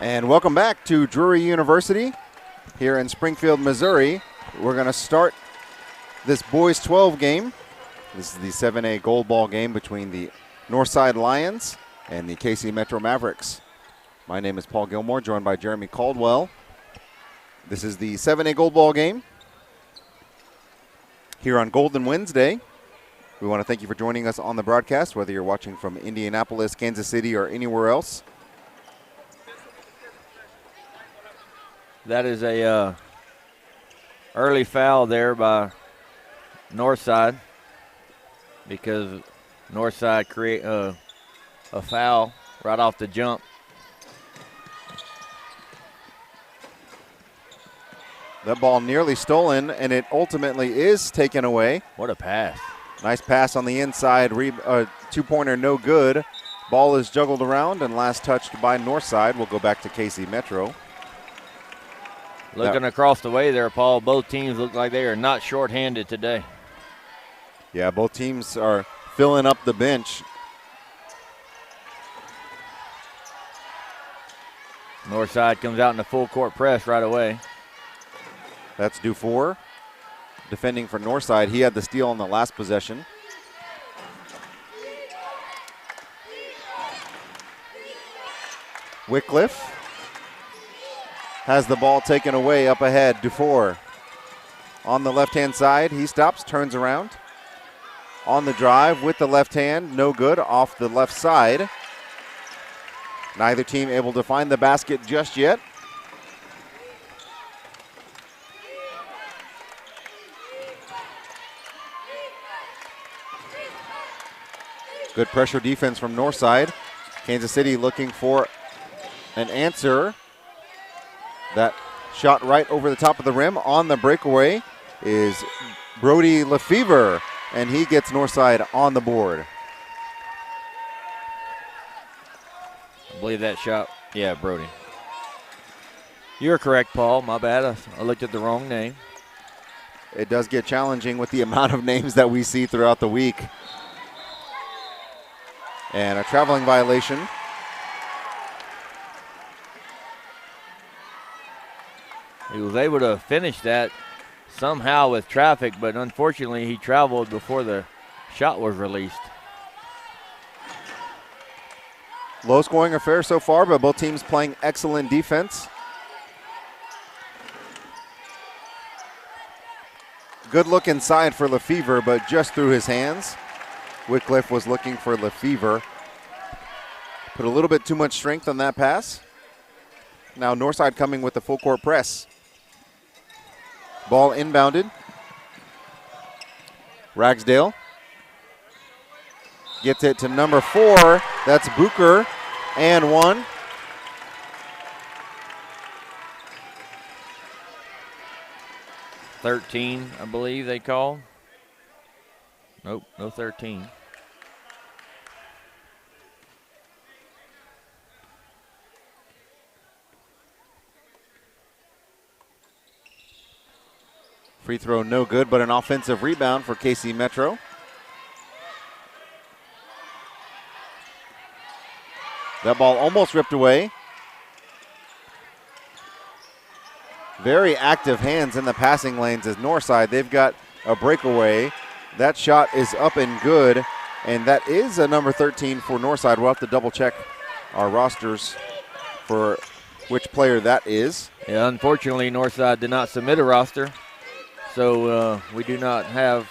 And welcome back to Drury University here in Springfield, Missouri. We're going to start this boys 12 game. This is the 7A gold ball game between the Northside Lions and the KC Metro Mavericks. My name is Paul Gilmore, joined by Jeremy Caldwell. This is the 7A gold ball game here on Golden Wednesday. We want to thank you for joining us on the broadcast, whether you're watching from Indianapolis, Kansas City, or anywhere else. That is a early foul there by Northside, because Northside create a foul right off the jump. That ball nearly stolen, and it ultimately is taken away. What a pass. Nice pass on the inside. Two-pointer no good. Ball is juggled around and last touched by Northside. We'll go back to KC Metro. Looking across the way there, Paul, both teams look like they are not shorthanded today. Yeah, both teams are filling up the bench. Northside comes out in the full court press right away. That's Dufour defending for Northside. He had the steal on the last possession. Wycliffe has the ball taken away up ahead. Dufour on the left-hand side. He stops, turns around. On the drive with the left hand, no good, off the left side. Neither team able to find the basket just yet. Good pressure defense from Northside. Kansas City looking for an answer. That shot right over the top of the rim. On the breakaway is Brody Lefevre, and he gets Northside on the board. I believe that shot, yeah, Brody. You're correct, Paul. My bad. I looked at the wrong name. It does get challenging with the amount of names that we see throughout the week. And a traveling violation. He was able to finish that somehow with traffic, but unfortunately he traveled before the shot was released. Low scoring affair so far, but both teams playing excellent defense. Good look inside for Lefevre, but just through his hands. Wycliffe was looking for Lefevre. Put a little bit too much strength on that pass. Now Northside coming with the full court press. Ball inbounded. Ragsdale gets it to number 4. That's Bucher, and one. $13, I believe they call. Nope, no 13. Free throw no good, but an offensive rebound for KC Metro. That ball almost ripped away. Very active hands in the passing lanes as Northside. They've got a breakaway. That shot is up and good, and that is a number 13 for Northside. We'll have to double check our rosters for which player that is. Yeah, unfortunately, Northside did not submit a roster. So we do not have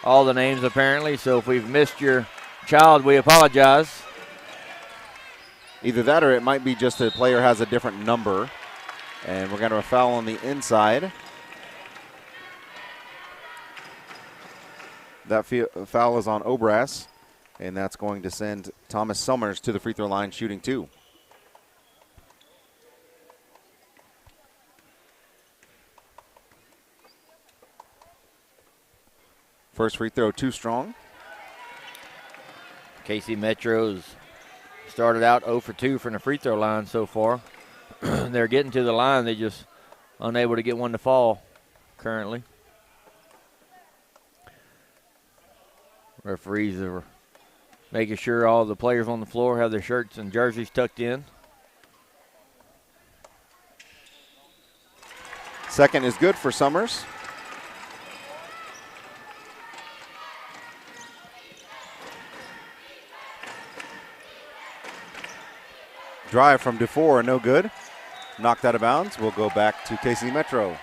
all the names apparently. So if we've missed your child, we apologize. Either that or it might be just a player has a different number. And we're going to have a foul on the inside. That foul is on Obras. And that's going to send Thomas Summers to the free throw line shooting 2. First free throw too strong. KC Metro's started out 0 for 2 from the free throw line so far. They're getting to the line. They just unable to get one to fall currently. Referees are making sure all the players on the floor have their shirts and jerseys tucked in. Second is good for Summers. Drive from DeFore, no good. Knocked out of bounds. We'll go back to KC Metro.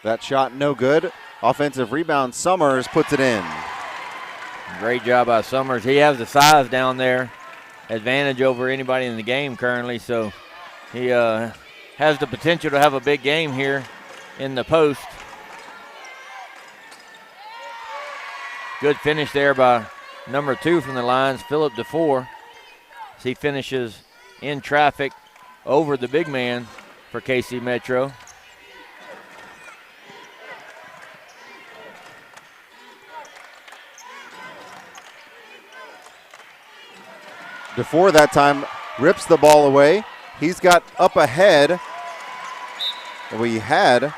That shot no good. Offensive rebound, Summers puts it in. Great job by Summers. He has the size down there, advantage over anybody in the game currently, so he has the potential to have a big game here in the post. Good finish there by number 2 from the lines, Philip DeFore, as he finishes in traffic over the big man for KC Metro. DeFore that time rips the ball away. He's got up ahead. We had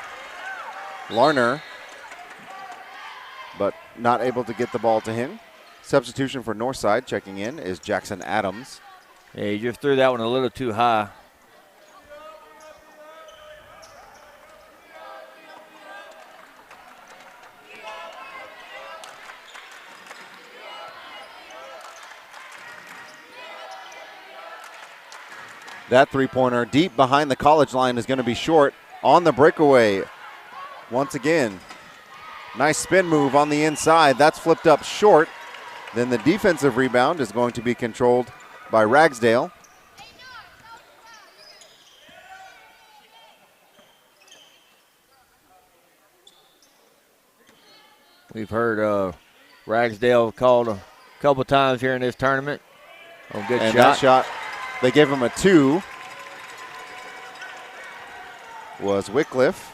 Larner, but not able to get the ball to him. Substitution for Northside checking in is Jackson Adams. Yeah, he just threw that one a little too high. That three-pointer deep behind the college line is going to be short on the breakaway. Once again, nice spin move on the inside. That's flipped up short. Then the defensive rebound is going to be controlled by Ragsdale. We've heard Ragsdale called a couple times here in this tournament. Oh, good and shot. That shot, they gave him a 2. Was Wycliffe.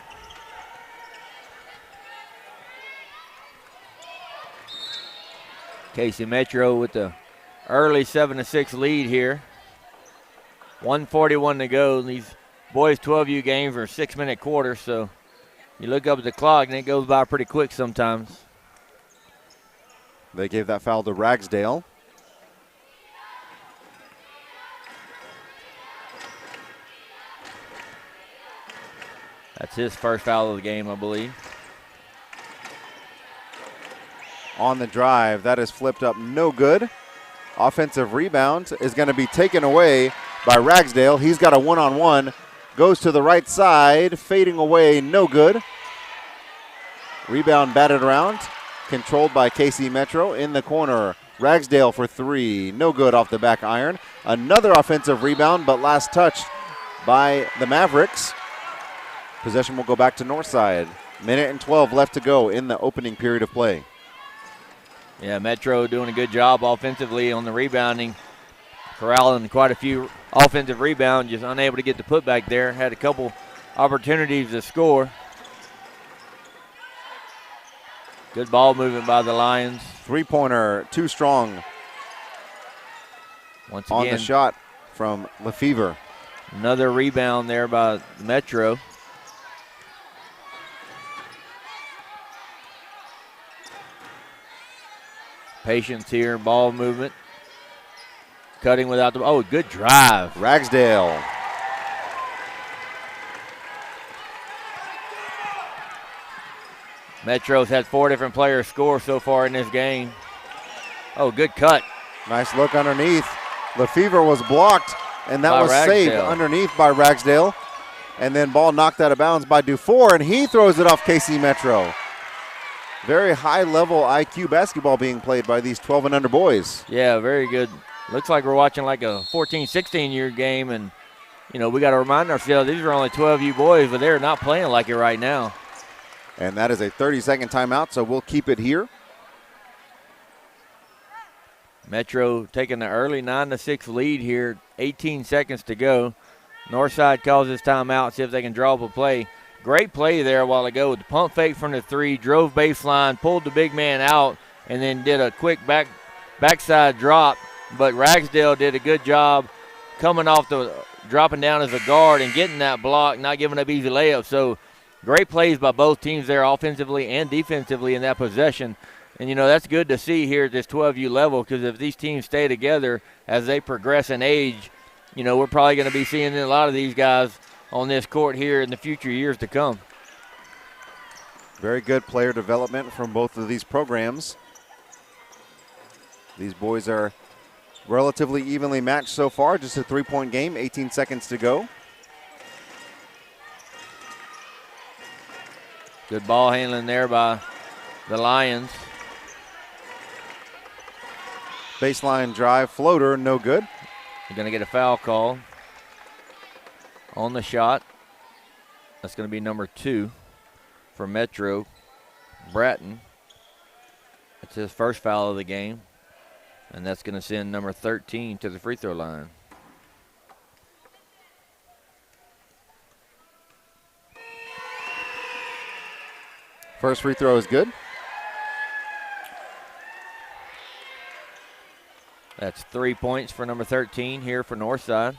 KC Metro with the early 7-6 lead here. 1:41 to go. These boys 12U games are 6-minute quarters, so you look up at the clock and it goes by pretty quick sometimes. They gave that foul to Ragsdale. That's his first foul of the game, I believe. On the drive, that is flipped up, no good. Offensive rebound is going to be taken away by Ragsdale. He's got a one-on-one, goes to the right side, fading away, no good. Rebound batted around, controlled by KC Metro in the corner. Ragsdale for 3, no good off the back iron. Another offensive rebound, but last touched by the Mavericks. Possession will go back to Northside. Minute and 12 left to go in the opening period of play. Yeah, Metro doing a good job offensively on the rebounding. Corralling quite a few offensive rebounds, just unable to get the putback there. Had a couple opportunities to score. Good ball movement by the Lions. Three-pointer, too strong. Once again, on the shot from Lefevre. Another rebound there by Metro. Patience here, ball movement. Cutting without the, oh, good drive. Ragsdale. Metro's had 4 different players score so far in this game. Oh, good cut. Nice look underneath. Lefevre was blocked, and that By was saved Ragsdale. underneath by Ragsdale. And then ball knocked out of bounds by DeFore, and he throws it off KC Metro. Very high-level IQ basketball being played by these 12 and under boys. Yeah, very good. Looks like we're watching like a 14, 16-year game, and, you know, we got to remind ourselves these are only 12U boys, but they're not playing like it right now. And that is a 30-second timeout, so we'll keep it here. Metro taking the early 9-6 lead here, 18 seconds to go. Northside calls this timeout, see if they can draw up a play. Great play there a while ago with the pump fake from the 3, drove baseline, pulled the big man out, and then did a quick backside drop. But Ragsdale did a good job coming off dropping down as a guard and getting that block, not giving up easy layups. So great plays by both teams there, offensively and defensively in that possession. And, that's good to see here at this 12U level, because if these teams stay together as they progress in age, we're probably going to be seeing a lot of these guys on this court here in the future years to come. Very good player development from both of these programs. These boys are relatively evenly matched so far. Just a 3-point game, 18 seconds to go. Good ball handling there by the Lions. Baseline drive floater, no good. They're going to get a foul call on the shot. That's going to be number 2 for Metro, Bratton. It's his first foul of the game, and that's going to send number 13 to the free throw line. First free throw is good. That's 3 points for number 13 here for Northside.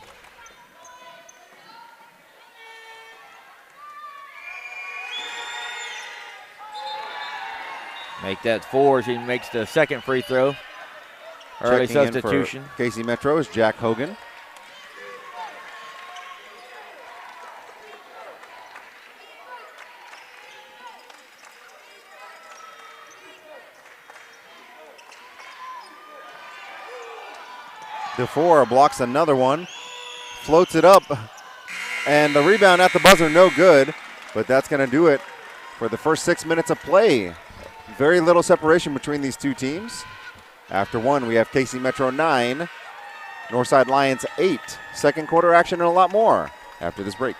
Make that 4 as he makes the second free throw. Early Checking substitution. In for Casey Metro is Jack Hogan. DeFore blocks another one, floats it up, and the rebound at the buzzer, no good, but that's going to do it for the first 6 minutes of play. Very little separation between these two teams. After one, we have Casey Metro 9, Northside Lions 8. Second quarter action and a lot more after this break.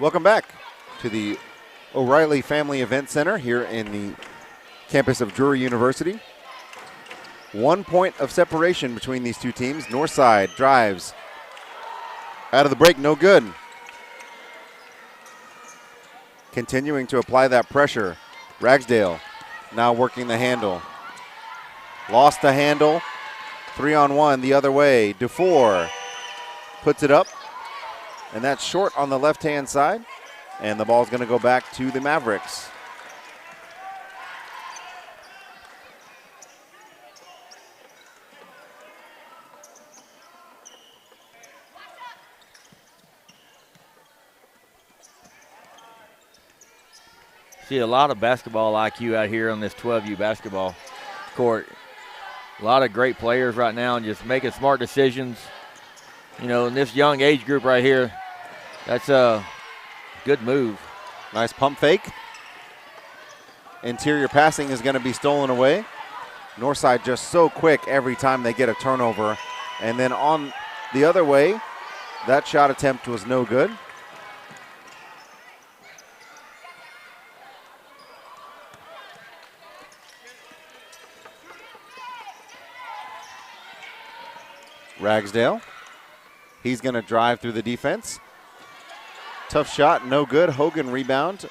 Welcome back to the O'Reilly Family Event Center here in the campus of Drury University. 1 point of separation between these two teams. Northside drives out of the break, no good. Continuing to apply that pressure. Ragsdale now working the handle. Lost the handle. 3-on-1 the other way. DeFore puts it up. And that's short on the left-hand side. And the ball's going to go back to the Mavericks. See a lot of basketball IQ out here on this 12U basketball court. A lot of great players right now and just making smart decisions. In this young age group right here, that's a good move. Nice pump fake. Interior passing is going to be stolen away. Northside just so quick every time they get a turnover. And then on the other way, that shot attempt was no good. Ragsdale. He's going to drive through the defense. Tough shot, no good. Hogan rebound.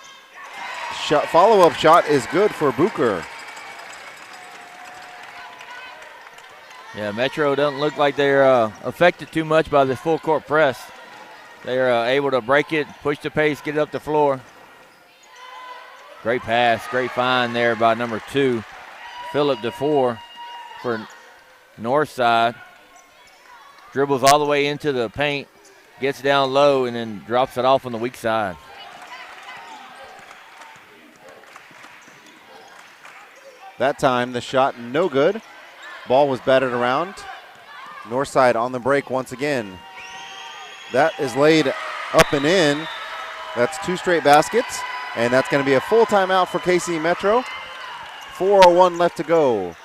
Follow-up shot is good for Bucher. Yeah, Metro doesn't look like they're affected too much by the full court press. They're able to break it, push the pace, get it up the floor. Great pass, great find there by number 2, Philip DeFore for Northside. Dribbles all the way into the paint, gets down low, and then drops it off on the weak side. That time the shot no good. Ball was batted around. Northside on the break once again. That is laid up and in. That's 2 straight baskets, and that's going to be a full timeout for KC Metro. 4:01 left to go.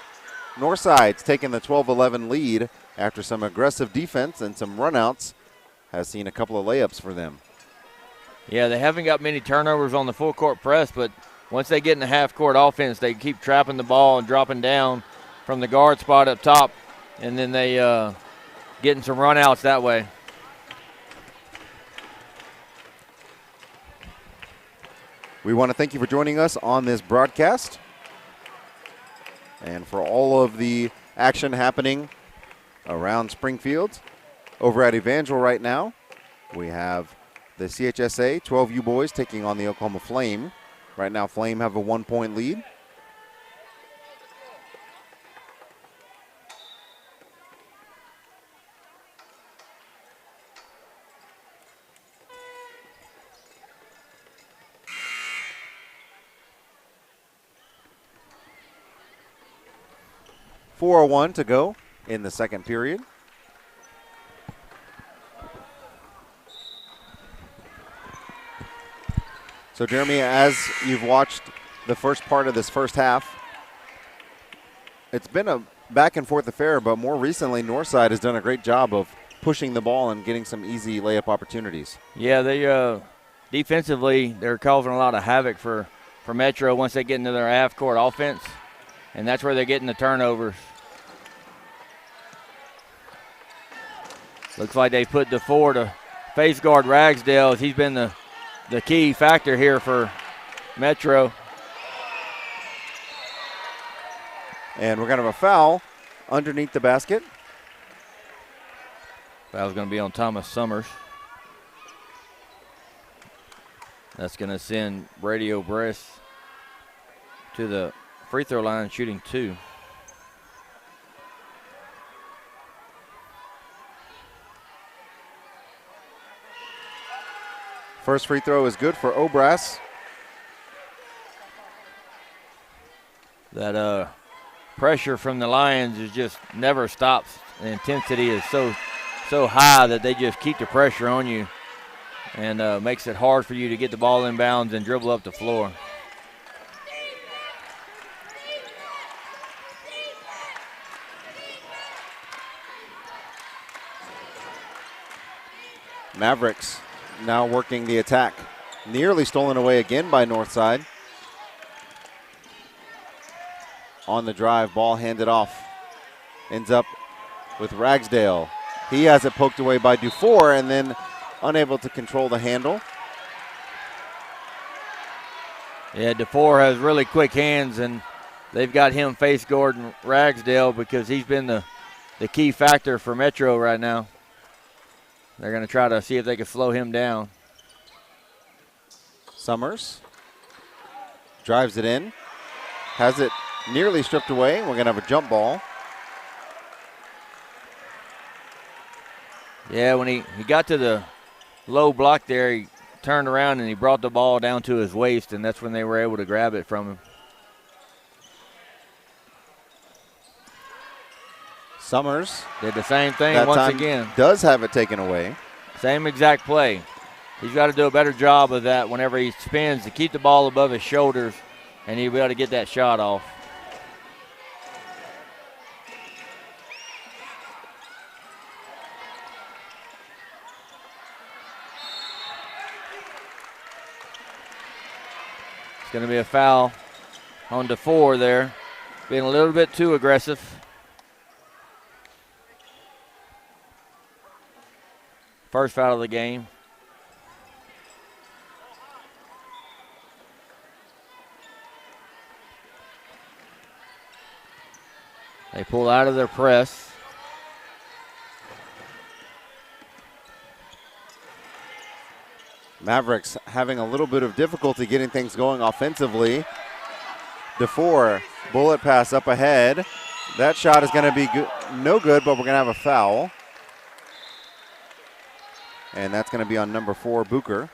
Northside's taking the 12-11 lead after some aggressive defense and some runouts. Has seen a couple of layups for them. Yeah, they haven't got many turnovers on the full court press, but once they get in the half court offense, they keep trapping the ball and dropping down from the guard spot up top, and then they getting some runouts that way. We want to thank you for joining us on this broadcast and for all of the action happening around Springfield. Over at Evangel right now, we have the CHSA 12U boys taking on the Oklahoma Flame. Right now, Flame have a 1-point lead. .401 to go in the second period. So, Jeremy, as you've watched the first part of this first half, it's been a back-and-forth affair, but more recently, Northside has done a great job of pushing the ball and getting some easy layup opportunities. Yeah, they defensively, they're causing a lot of havoc for Metro once they get into their half-court offense, and that's where they're getting the turnovers. Looks like they put DeFore to face guard Ragsdale, as he's been the key factor here for Metro. And we're going to have a foul underneath the basket. Foul's going to be on Thomas Summers. That's going to send Brady O'Bress to the free throw line shooting 2. First free throw is good for O'Bress. That pressure from the Lions is just never stops. The intensity is so high that they just keep the pressure on you and makes it hard for you to get the ball inbounds and dribble up the floor. Mavericks now working the attack. Nearly stolen away again by Northside. On the drive, ball handed off. Ends up with Ragsdale. He has it poked away by DeFore and then unable to control the handle. Yeah, DeFore has really quick hands, and they've got him face guarding Ragsdale because he's been the key factor for Metro right now. They're going to try to see if they can slow him down. Summers drives it in. Has it nearly stripped away. We're going to have a jump ball. Yeah, when he got to the low block there, he turned around and he brought the ball down to his waist, and that's when they were able to grab it from him. Summers did the same thing that once time again. Does have it taken away. Same exact play. He's got to do a better job of that whenever he spins to keep the ball above his shoulders, and he'll be able to get that shot off. It's going to be a foul on DeFore there, being a little bit too aggressive. First foul of the game. They pull out of their press. Mavericks having a little bit of difficulty getting things going offensively. DeFore, bullet pass up ahead. That shot is going to be no good, but we're going to have a foul. And that's going to be on number 4, Booker.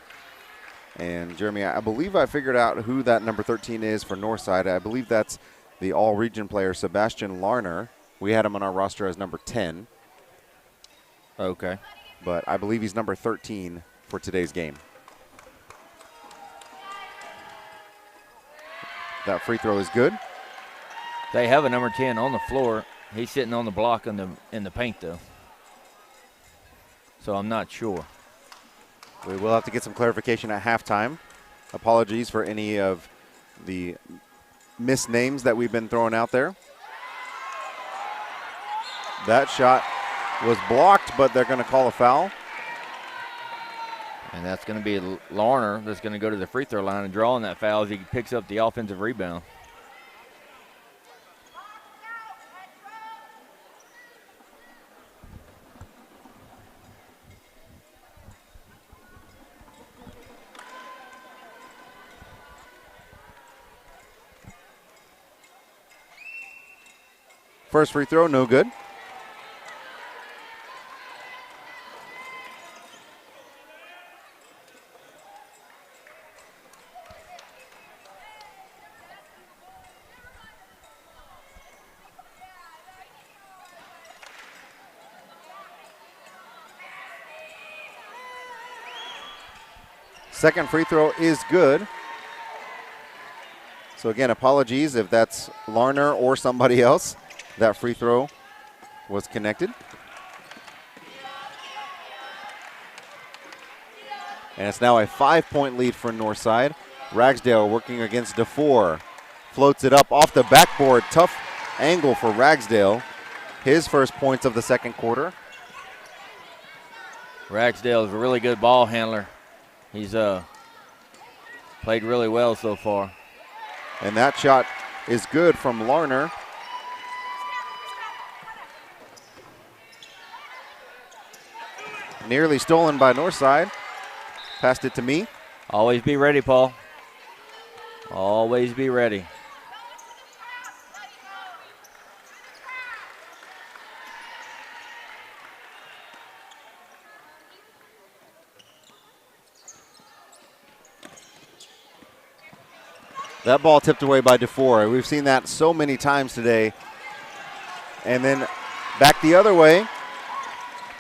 And Jeremy, I believe I figured out who that number 13 is for Northside. I believe that's the all-region player, Sebastian Larner. We had him on our roster as number 10. Okay. But I believe he's number 13 for today's game. That free throw is good. They have a number 10 on the floor. He's sitting on the block in the paint, though. So I'm not sure. We will have to get some clarification at halftime. Apologies for any of the misnames that we've been throwing out there. That shot was blocked, but they're going to call a foul. And that's going to be Larner that's going to go to the free throw line and draw on that foul as he picks up the offensive rebound. First free throw, no good. Second free throw is good. So again, apologies if that's Larner or somebody else. That free throw was connected. And it's now a 5-point lead for Northside. Ragsdale working against DeFore. Floats it up off the backboard. Tough angle for Ragsdale. His first points of the second quarter. Ragsdale is a really good ball handler. He's played really well so far. And that shot is good from Larner. Nearly stolen by Northside. Passed it to me. Always be ready, Paul. Always be ready. That ball tipped away by DeFore. We've seen that so many times today. And then back the other way.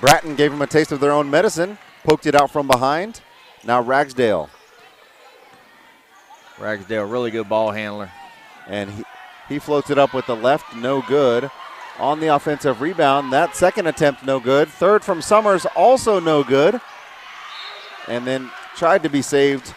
Bratton gave him a taste of their own medicine. Poked it out from behind. Now Ragsdale. Ragsdale, really good ball handler. And he floats it up with the left, no good. On the offensive rebound, that second attempt, no good. Third from Summers, also no good. And then tried to be saved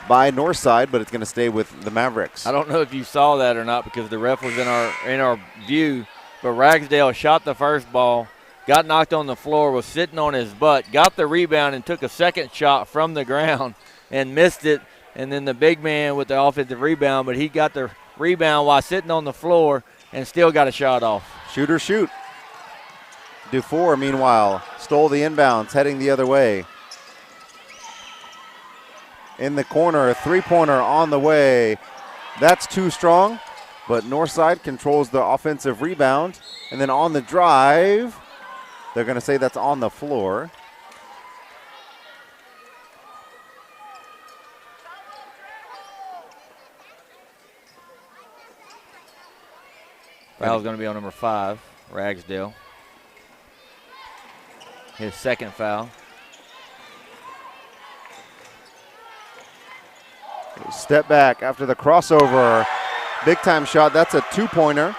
by Northside, but it's going to stay with the Mavericks. I don't know if you saw that or not because the ref was in our view, but Ragsdale shot the first ball, got knocked on the floor, was sitting on his butt, got the rebound and took a second shot from the ground and missed it. And then the big man with the offensive rebound, but he got the rebound while sitting on the floor and still got a shot off. Shoot or shoot. DeFore, meanwhile, stole the inbounds, heading the other way. In the corner, a three-pointer on the way. That's too strong, but Northside controls the offensive rebound. And then on the drive, they're going to say that's on the floor. Foul's going to be on number 5, Ragsdale. His second foul. Step back after the crossover. Big time shot. That's a two-pointer.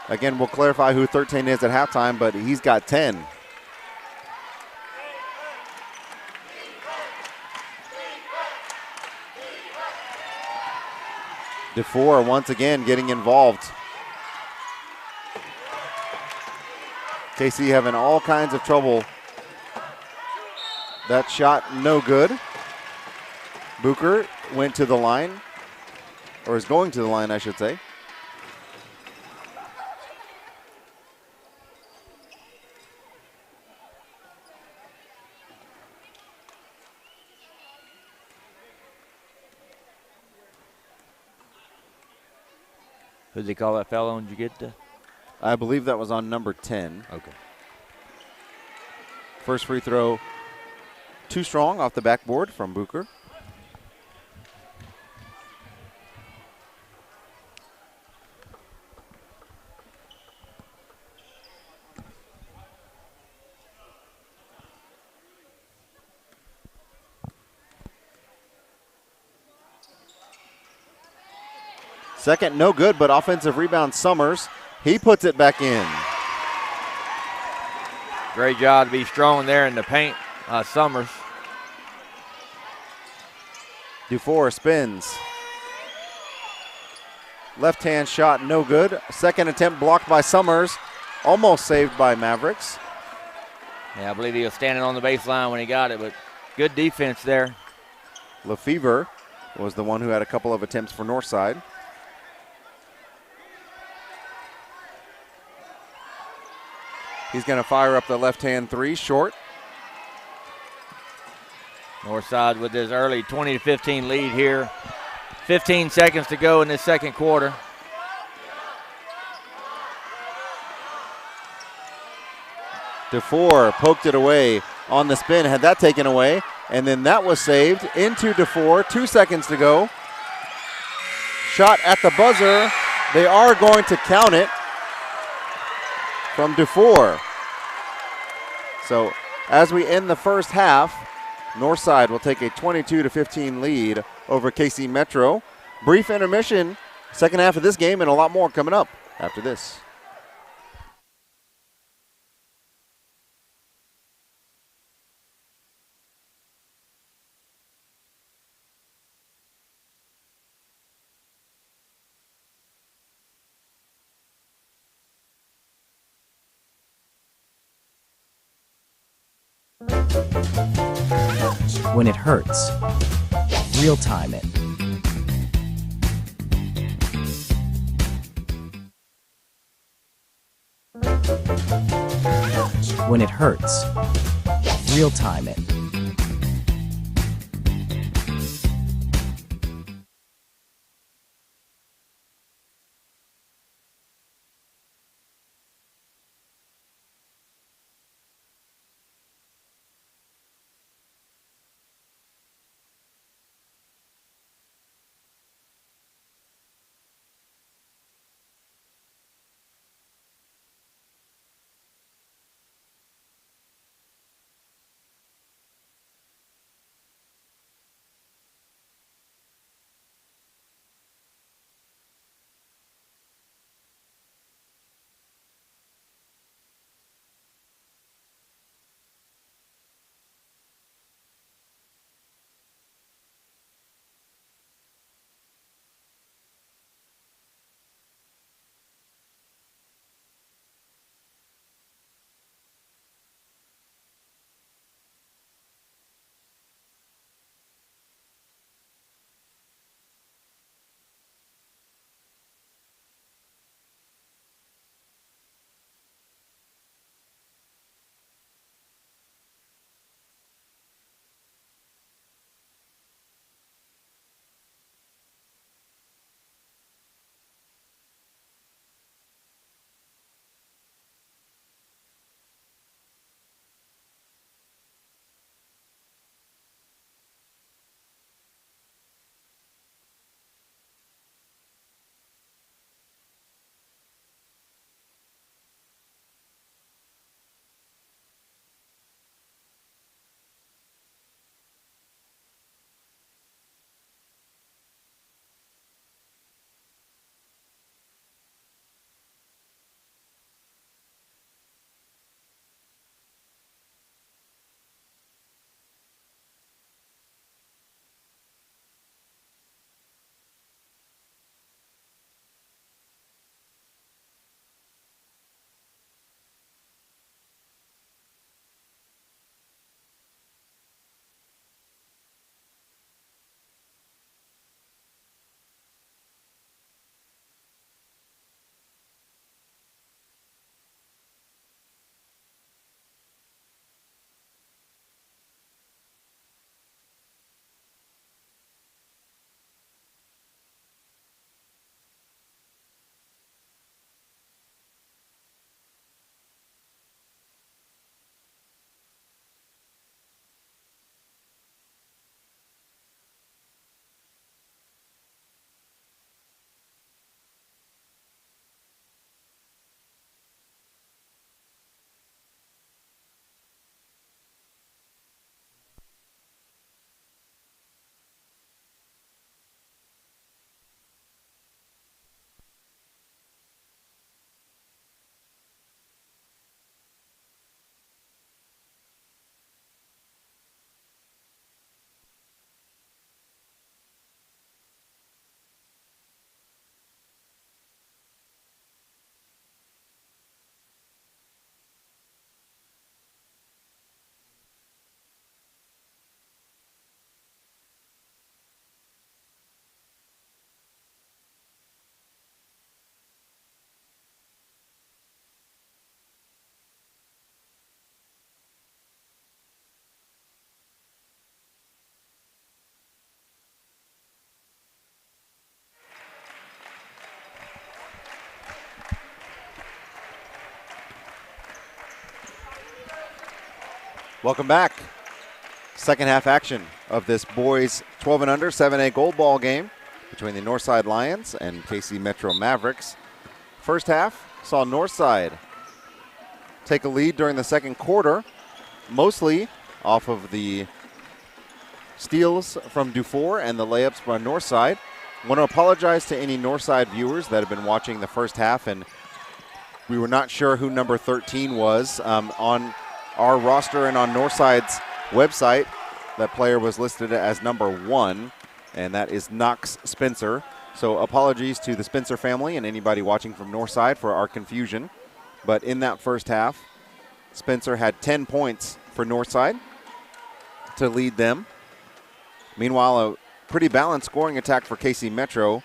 Again, we'll clarify who 13 is at halftime, but he's got 10. DeFore once again getting involved. KC having all kinds of trouble. That shot no good. Booker went to the line, or is going to the line, I should say. Who'd they call that foul on? Did you get the? I believe that was on number 10. Okay. First free throw, too strong off the backboard from Bucher. Second, no good, but offensive rebound Summers. He puts it back in. Great job to be strong there in the paint, Summers. Dufour spins. Left-hand shot, no good. Second attempt blocked by Summers. Almost saved by Mavericks. Yeah, I believe he was standing on the baseline when he got it, but good defense there. Lefevre was the one who had a couple of attempts for Northside. He's going to fire up the left-hand three, short. Northside with his early 20-15 lead here. 15 seconds to go in this second quarter. Dufour poked it away on the spin, had that taken away, and then that was saved into Dufour. 2 seconds to go. Shot at the buzzer. They are going to count it from Dufour. So as we end the first half, Northside will take a 22-15 lead over KC Metro. Brief intermission, second half of this game, and a lot more coming up after this. When it hurts, real time it. When it hurts, real time it. Welcome back. Second half action of this boys 12 and under 7A gold ball game between the Northside Lions and KC Metro Mavericks. First half saw Northside take a lead during the second quarter, mostly off of the steals from Dufour and the layups by Northside. I want to apologize to any Northside viewers that have been watching the first half and we were not sure who number 13 was. On our roster and on Northside's website, that player was listed as number 1, and that is Knox Spencer. So apologies to the Spencer family and anybody watching from Northside for our confusion. But in that first half, Spencer had 10 points for Northside to lead them. Meanwhile, a pretty balanced scoring attack for KC Metro.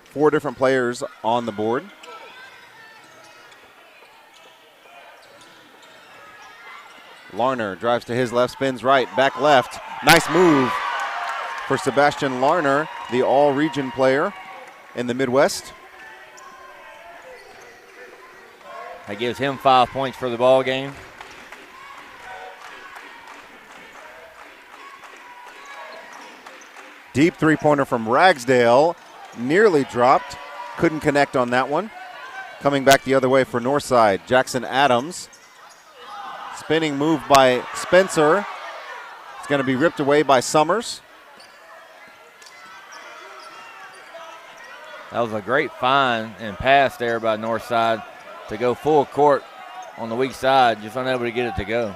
4 different players on the board. Larner drives to his left, spins right, back left. Nice move for Sebastian Larner, the all-region player in the Midwest. That gives him 5 points for the ball game. Deep three-pointer from Ragsdale, nearly dropped. Couldn't connect on that one. Coming back the other way for Northside, Jackson Adams. Spinning move by Spencer. It's going to be ripped away by Summers. That was a great find and pass there by Northside to go full court on the weak side, just unable to get it to go.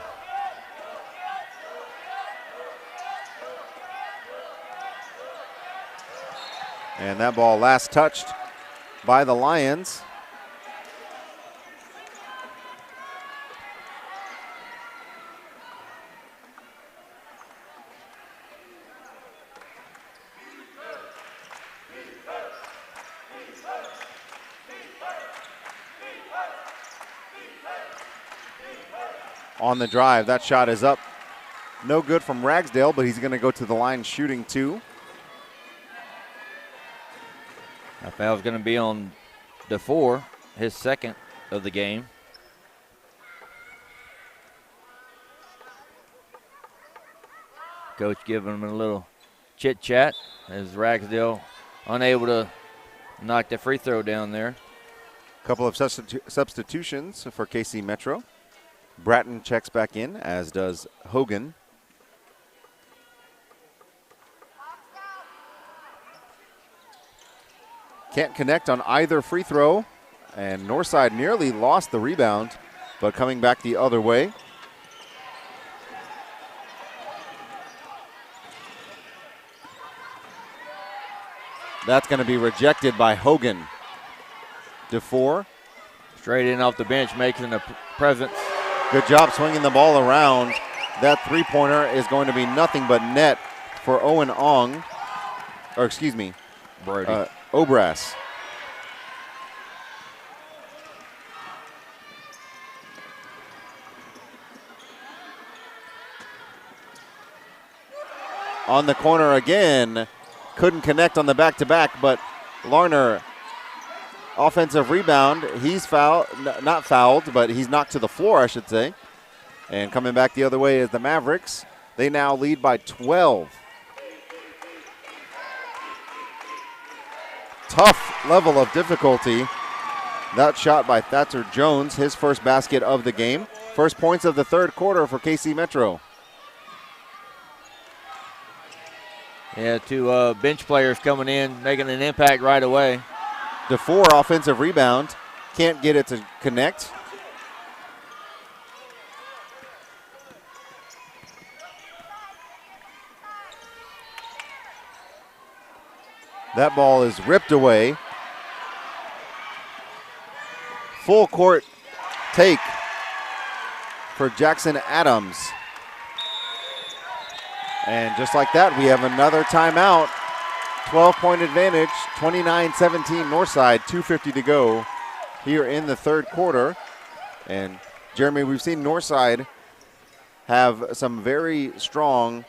And that ball last touched by the Lions. On the drive, that shot is up. No good from Ragsdale, but he's going to go to the line shooting 2. That foul's going to be on Dufour, his second of the game. Coach giving him a little chit-chat as Ragsdale unable to knock the free throw down there. A couple of substitutions for KC Metro. Bratton checks back in, as does Hogan. Can't connect on either free throw, and Northside nearly lost the rebound, but coming back the other way. That's going to be rejected by Hogan. Dufour. Straight in off the bench, making a presence. Good job swinging the ball around. That three-pointer is going to be nothing but net for Owen Ong, or excuse me, Brody. Obras. On the corner again. Couldn't connect on the back-to-back, but Larner, offensive rebound. He's fouled, not fouled, but he's knocked to the floor, I should say. And coming back the other way is the Mavericks. They now lead by 12. Tough level of difficulty. That shot by Thatcher Jones, his first basket of the game. First points of the third quarter for KC Metro. Yeah, 2 bench players coming in, making an impact right away. Dufour, offensive rebound. Can't get it to connect. That ball is ripped away. Full court take for Jackson Adams. And just like that, we have another timeout. 12-point advantage, 29-17 Northside, 2:50 to go here in the third quarter. And Jeremy, we've seen Northside have some very strong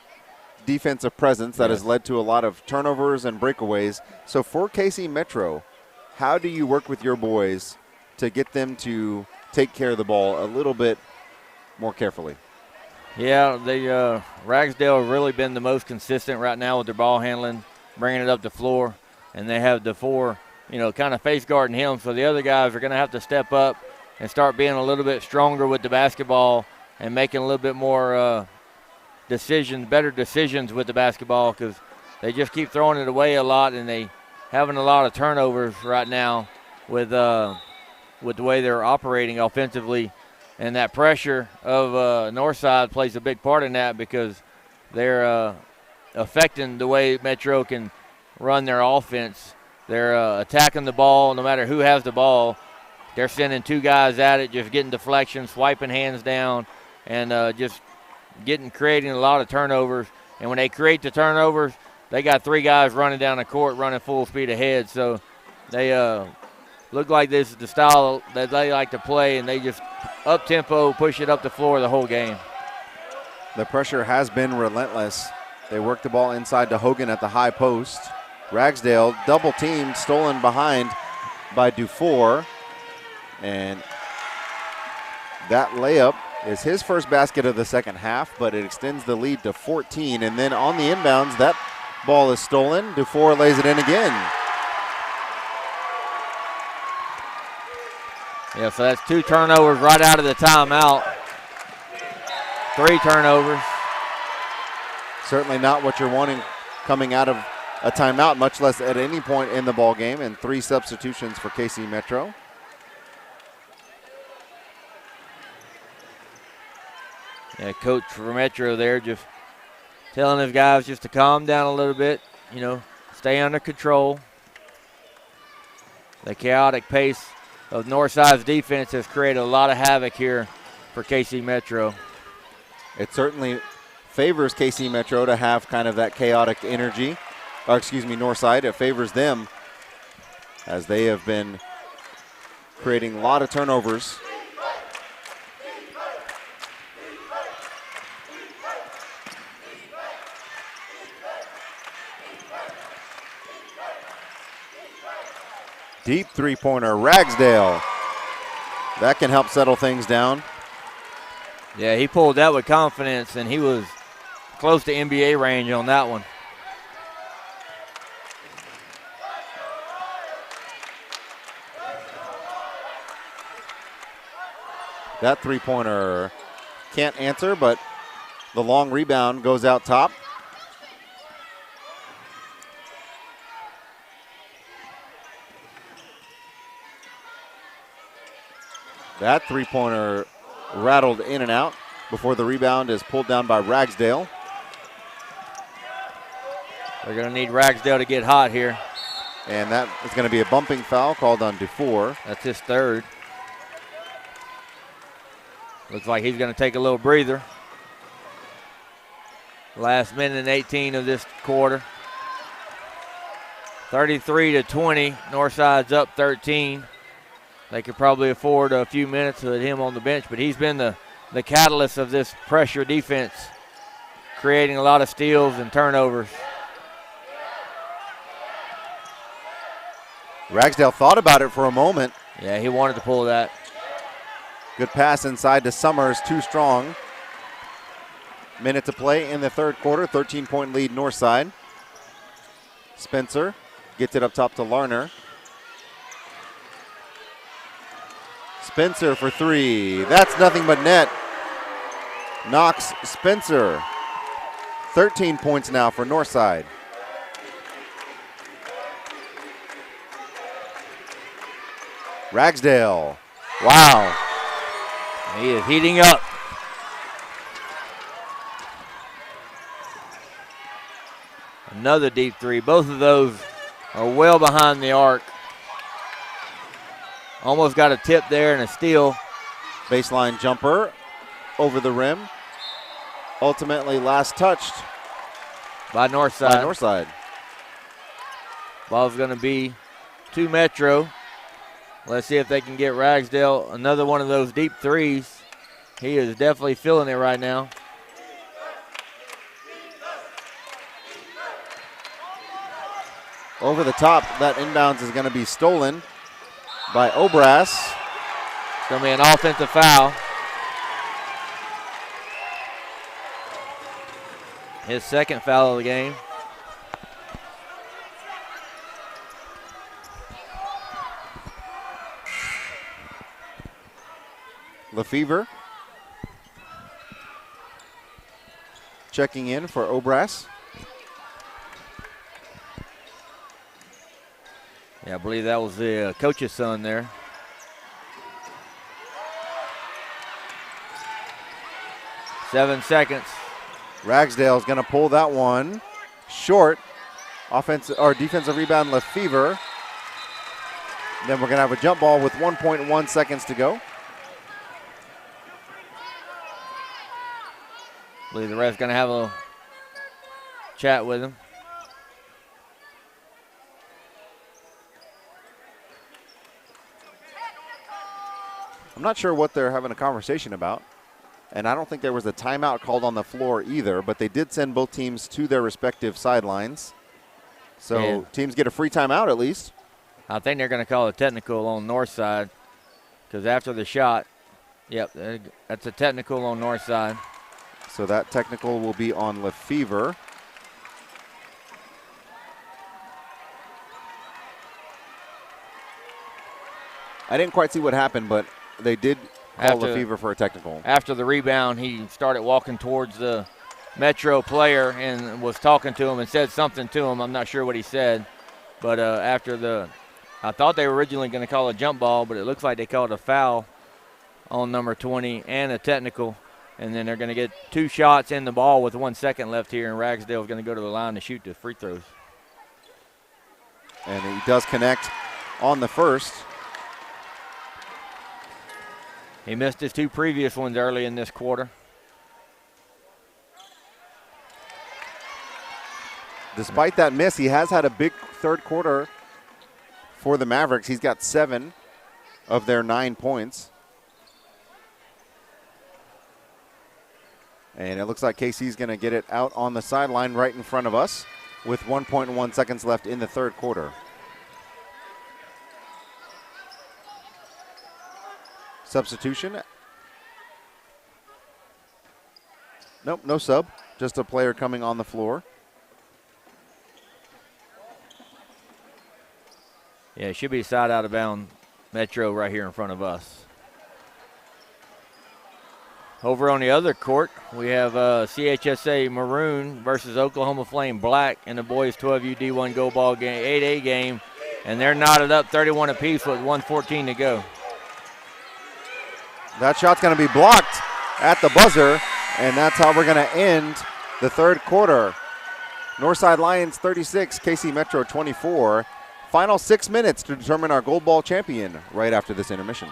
defensive presence that has led to a lot of turnovers and breakaways. So for KC Metro, how do you work with your boys to get them to take care of the ball a little bit more carefully? Yeah, Ragsdale have really been the most consistent right now with their ball handling, bringing it up the floor, and they have the four, kind of face guarding him. So the other guys are going to have to step up and start being a little bit stronger with the basketball and making a little bit more better decisions with the basketball, because they just keep throwing it away a lot, and they having a lot of turnovers right now with the way they're operating offensively. And that pressure of Northside plays a big part in that, because they're affecting the way Metro can run their offense. They're attacking the ball no matter who has the ball. They're sending two guys at it, just getting deflections, swiping hands down, and just creating a lot of turnovers. And when they create the turnovers, they got three guys running down the court, running full speed ahead. So they look like this is the style that they like to play, and they just up-tempo, push it up the floor the whole game. The pressure has been relentless. They work the ball inside to Hogan at the high post. Ragsdale double-teamed, stolen behind by Dufour. And that layup is his first basket of the second half, but it extends the lead to 14. And then on the inbounds, that ball is stolen. Dufour lays it in again. Yeah, so that's 2 turnovers right out of the timeout. 3 turnovers. Certainly not what you're wanting coming out of a timeout, much less at any point in the ball game, and 3 substitutions for KC Metro. Yeah, coach for Metro there just telling his guys just to calm down a little bit, stay under control. The chaotic pace of Northside's defense has created a lot of havoc here for KC Metro. It certainly favors KC Metro to have kind of that chaotic energy. Northside. It favors them as they have been creating a lot of turnovers. Deep three-pointer, Ragsdale. That can help settle things down. Yeah, he pulled that with confidence, and he was close to NBA range on that one. That three-pointer can't answer, but the long rebound goes out top. That three-pointer rattled in and out before the rebound is pulled down by Ragsdale. They're going to need Ragsdale to get hot here. And that is going to be a bumping foul called on Dufour. That's his third. Looks like he's going to take a little breather. Last minute and 18 of this quarter. 33-20. Northside's up 13. They could probably afford a few minutes with him on the bench, but he's been the catalyst of this pressure defense, creating a lot of steals and turnovers. Ragsdale thought about it for a moment. Yeah, he wanted to pull that. Good pass inside to Summers, too strong. Minute to play in the third quarter, 13-point lead Northside. Spencer gets it up top to Larner. Spencer for 3. That's nothing but net. Knocks Spencer. 13 points now for Northside. Ragsdale. Wow. He is heating up. Another deep 3. Both of those are well behind the arc. Almost got a tip there and a steal. Baseline jumper over the rim. Ultimately last touched by Northside. Ball's going to be to Metro. Let's see if they can get Ragsdale another one of those deep 3s. He is definitely feeling it right now. Over the top, that inbounds is going to be stolen by Obras. It's going to be an offensive foul. His second foul of the game. Lefevre checking in for Obras. Yeah, I believe that was the coach's son there. Seven seconds. Ragsdale's going to pull that one short. Defensive rebound, Lefevre. Then we're going to have a jump ball with 1.1 seconds to go. I believe the ref's going to have a chat with him. I'm not sure what they're having a conversation about. And I don't think there was a timeout called on the floor either, but they did send both teams to their respective sidelines. So teams get a free timeout at least. I think they're going to call a technical on Northside because after the shot, yep, that's a technical on Northside. So that technical will be on Lefevre. I didn't quite see what happened, but they did call Lefevre for a technical. After the rebound, he started walking towards the Metro player and was talking to him and said something to him. I'm not sure what he said. But I thought they were originally going to call a jump ball, but it looks like they called a foul on number 20 and a technical. And then they're going to get two shots in the ball with 1 second left here, and Ragsdale's going to go to the line to shoot the free throws. And he does connect on the first. He missed his two previous ones early in this quarter. Despite that miss, he has had a big third quarter for the Mavericks. He's got 7 of their 9 points. And it looks like KC's going to get it out on the sideline right in front of us with 1.1 seconds left in the third quarter. Substitution. Nope, no sub. Just a player coming on the floor. Yeah, it should be side out of bound Metro right here in front of us. Over on the other court, we have CHSA Maroon versus Oklahoma Flame Black in the boys 12U D1 Go Ball game, 8A game, and they're knotted up 31 apiece with 1:14 to go. That shot's going to be blocked at the buzzer, and that's how we're going to end the third quarter. Northside Lions 36, KC Metro 24. Final 6 minutes to determine our gold ball champion right after this intermission.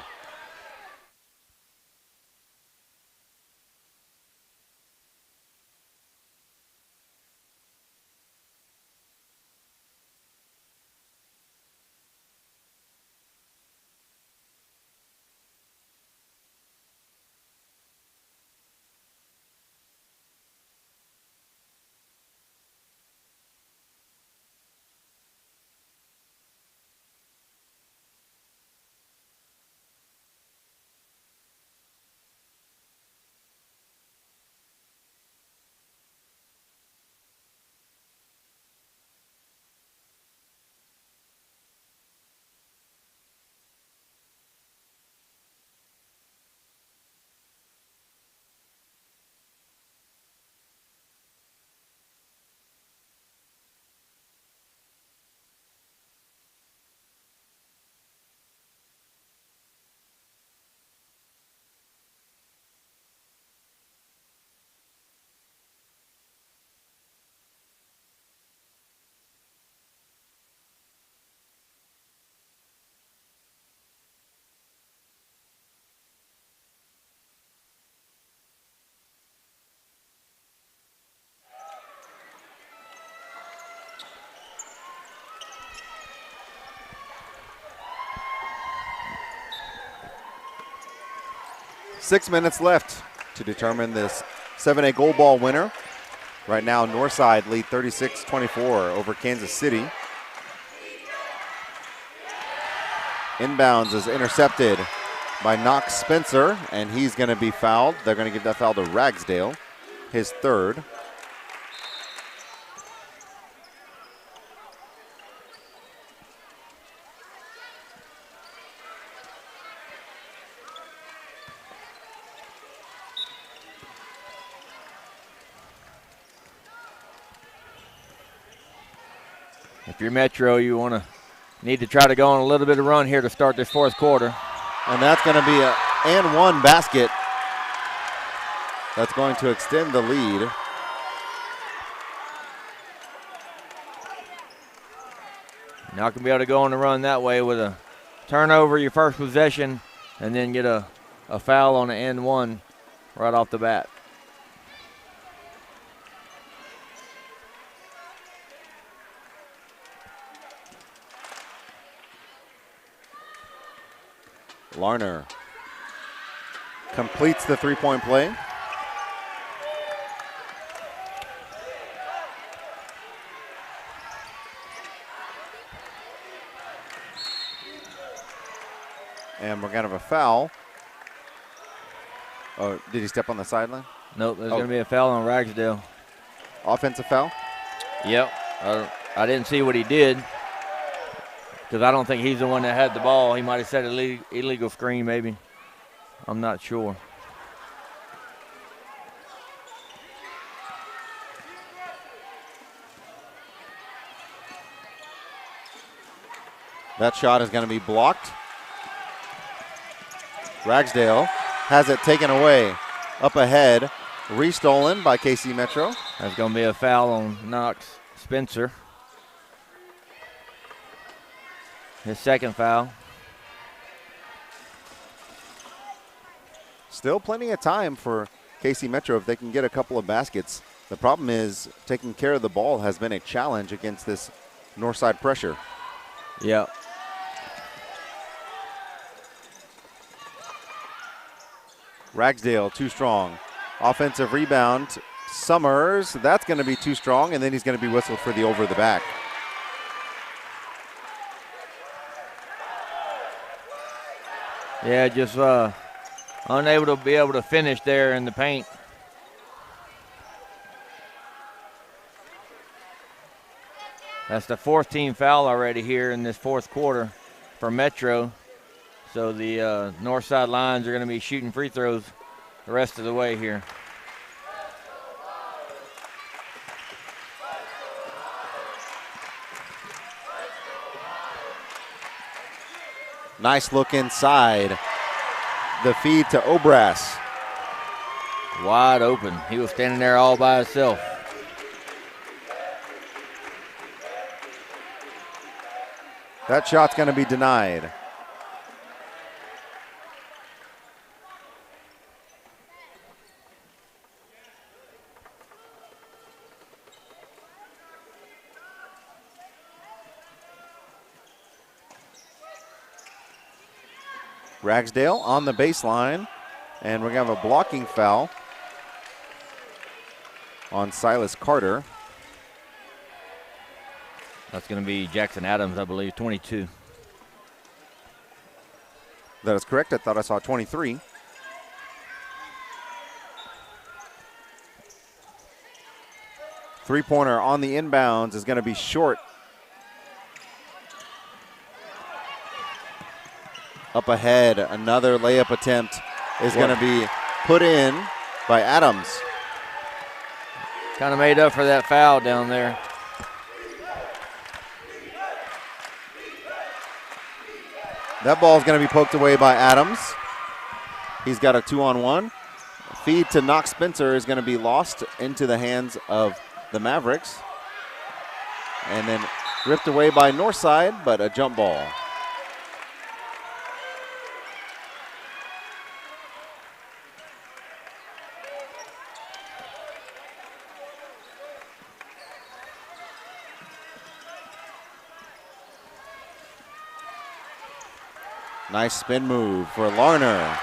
Six minutes left to determine this 7A gold ball winner. Right now, Northside lead 36-24 over Kansas City. Inbounds is intercepted by Knox Spencer, and he's going to be fouled. They're going to give that foul to Ragsdale, his third. If you're Metro, you need to try to go on a little bit of run here to start this fourth quarter. And that's going to be an and one basket. That's going to extend the lead. Not going to be able to go on the run that way with a turnover your first possession and then get a foul on the and one right off the bat. Larner completes the three-point play. And we're going to have a foul. Oh, did he step on the sideline? Nope, there's going to be a foul on Ragsdale. Offensive foul? Yep. I didn't see what he did because I don't think he's the one that had the ball. He might have set an illegal screen maybe. I'm not sure. That shot is going to be blocked. Ragsdale has it taken away. Up ahead, restolen by KC Metro. That's going to be a foul on Knox Spencer. His second foul. Still plenty of time for KC Metro if they can get a couple of baskets. The problem is taking care of the ball has been a challenge against this Northside pressure. Yeah. Ragsdale too strong. Offensive rebound. Summers, that's going to be too strong, and then he's going to be whistled for the over the back. Yeah, just unable to be able to finish there in the paint. That's the fourth team foul already here in this fourth quarter for Metro. So the Northside Lions are going to be shooting free throws the rest of the way here. Nice look inside. The feed to Obras. Wide open. He was standing there all by himself. That shot's going to be denied. Ragsdale on the baseline, and we're going to have a blocking foul on Silas Carter. That's going to be Jackson Adams, I believe, 22. That is correct. I thought I saw 23. Three-pointer on the inbounds is going to be short. Up ahead, another layup attempt is going to be put in by Adams. Kind of made up for that foul down there. That ball is going to be poked away by Adams. He's got a 2-on-1. Feed to Knox Spencer is going to be lost into the hands of the Mavericks. And then ripped away by Northside, but a jump ball. Nice spin move for Larner.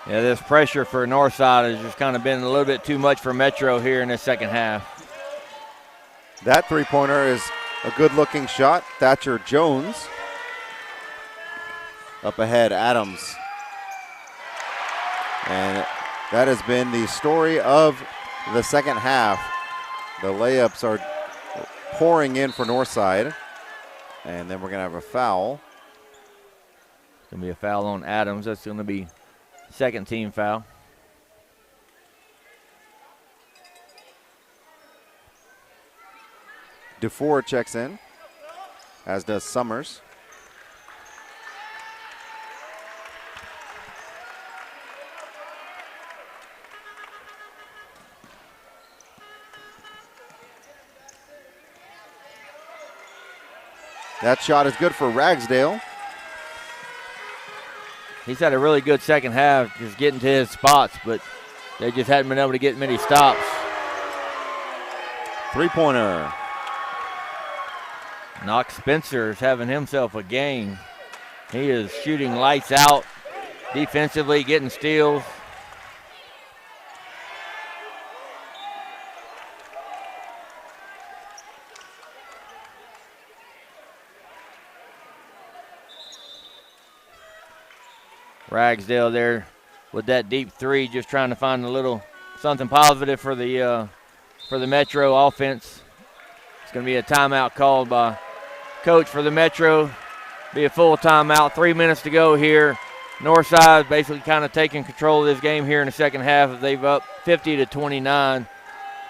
Yeah, this pressure for Northside has just kind of been a little bit too much for Metro here in the second half. That three-pointer is a good-looking shot. Thatcher Jones. Up ahead, Adams. And that has been the story of the second half. The layups are pouring in for Northside. And then we're going to have a foul. It's going to be a foul on Adams. That's going to be second team foul. DeFore checks in, as does Summers. That shot is good for Ragsdale. He's had a really good second half, just getting to his spots, but they just hadn't been able to get many stops. Three-pointer. Knox Spencer is having himself a game. He is shooting lights out, defensively getting steals. Ragsdale there with that deep three, just trying to find a little something positive for the Metro offense. It's going to be a timeout called by coach for the Metro. Be a full timeout. 3 minutes to go here. Northside basically kind of taking control of this game here in the second half. They've up 50-29.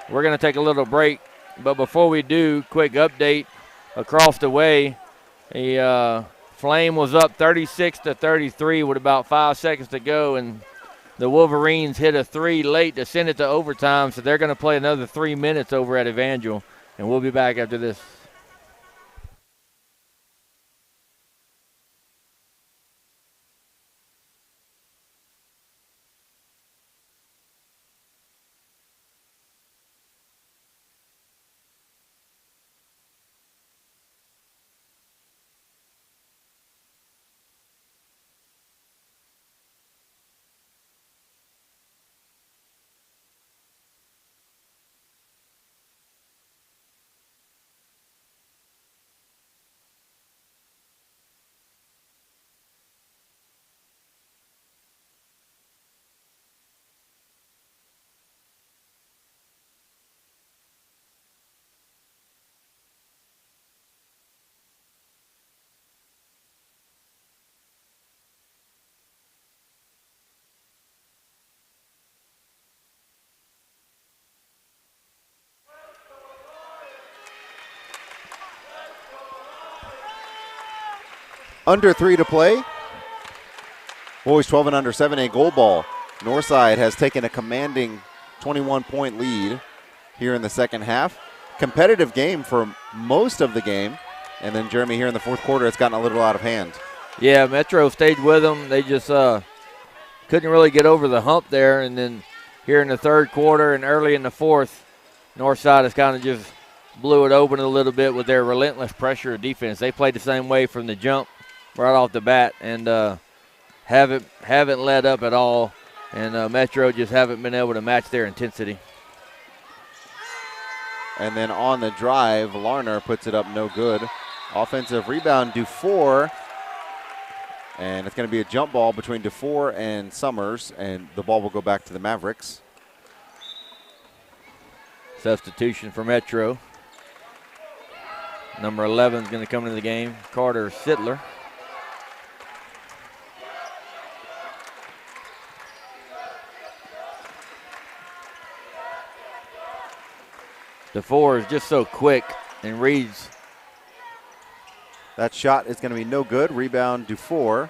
We're going to take a little break, but before we do, quick update across the way. Flame was up 36-33 with about 5 seconds to go, and the Wolverines hit a three late to send it to overtime, so they're going to play another 3 minutes over at Evangel, and we'll be back after this. Under 3 to play. Boys 12 and under, 7A gold ball. Northside has taken a commanding 21-point lead here in the second half. Competitive game for most of the game. And then Jeremy here in the fourth quarter, it's gotten a little out of hand. Yeah, Metro stayed with them. They just couldn't really get over the hump there. And then here in the third quarter and early in the fourth, Northside has kind of just blew it open a little bit with their relentless pressure of defense. They played the same way from the jump right off the bat, and haven't let up at all, and Metro just haven't been able to match their intensity. And then on the drive, Larner puts it up no good. Offensive rebound, DeFore, and it's going to be a jump ball between DeFore and Summers, and the ball will go back to the Mavericks. Substitution for Metro. Number 11 is going to come into the game, Carter Sittler. DeFore is just so quick and reads. That shot is going to be no good. Rebound, DeFore.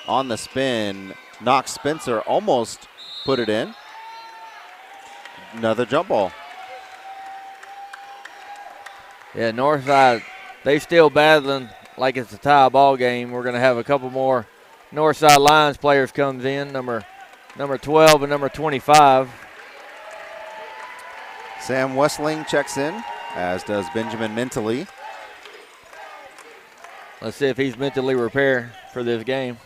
On the spin, Knox Spencer almost put it in. Another jump ball. Yeah, Northside, they still battling like it's a tie ball game. We're going to have a couple more Northside Lions players comes in, number 12 and number 25. Sam Westling checks in, as does Benjamin Mentally. Let's see if he's mentally prepared for this game.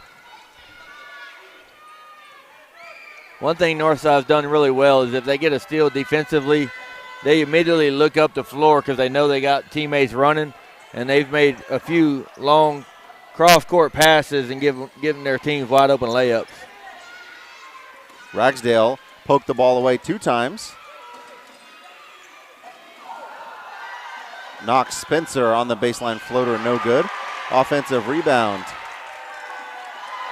One thing Northside's done really well is if they get a steal defensively, they immediately look up the floor because they know they got teammates running, and they've made a few long cross-court passes and giving their teams wide open layups. Ragsdale poked the ball away 2 times. Knox Spencer on the baseline floater, no good. Offensive rebound.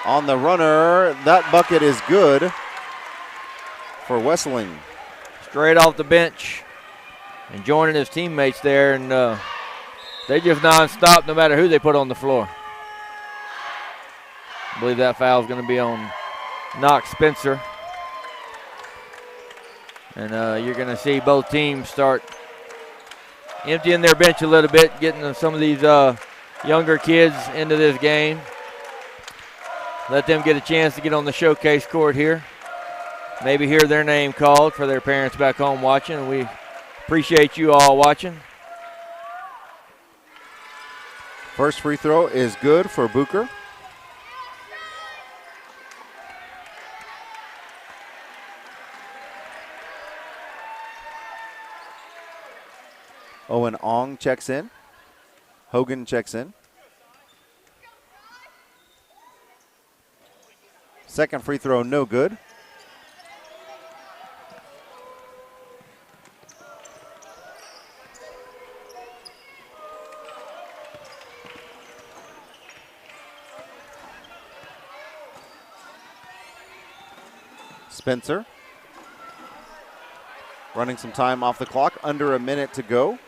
On the runner, that bucket is good for Westling. straight off the bench and joining his teammates there, and they just non-stop no matter who they put on the floor. I believe that foul is going to be on Knox Spencer. And you're going to see both teams start emptying their bench a little bit, getting some of these younger kids into this game. Let them get a chance to get on the showcase court here. Maybe hear their name called for their parents back home watching, and we appreciate you all watching. First free throw is good for Booker. Owen Ong checks in. Hogan checks in. Second free throw, no good. Spencer running some time off the clock, under a minute to go.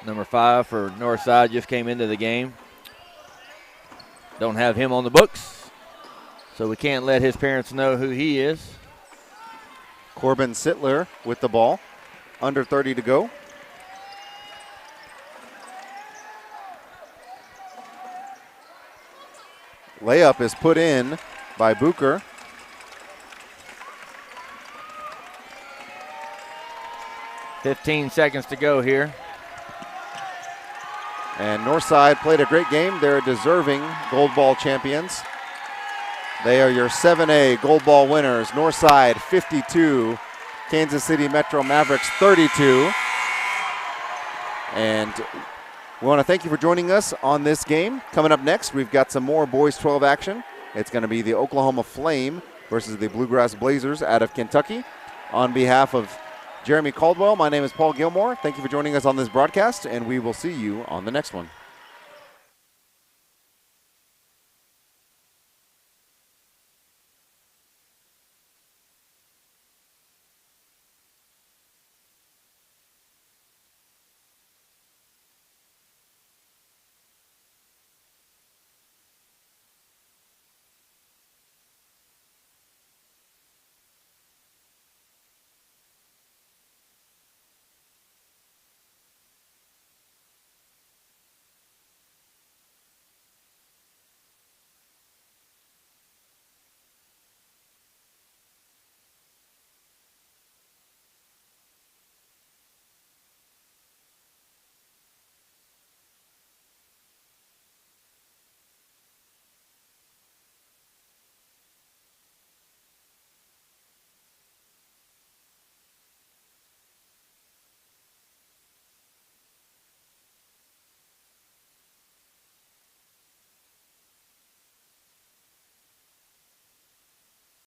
Number 5 for Northside just came into the game. Don't have him on the books, so we can't let his parents know who he is. Corbin Sittler with the ball, under 30 to go. Layup is put in by Booker. $15 seconds to go here. And Northside played a great game. They're deserving gold ball champions. They are your 7A gold ball winners. Northside 52, Kansas City Metro Mavericks 32. And we want to thank you for joining us on this game. Coming up next, we've got some more boys 12 action. It's going to be the Oklahoma Flame versus the Bluegrass Blazers out of Kentucky. On behalf of Jeremy Caldwell, my name is Paul Gilmore. Thank you for joining us on this broadcast, and we will see you on the next one.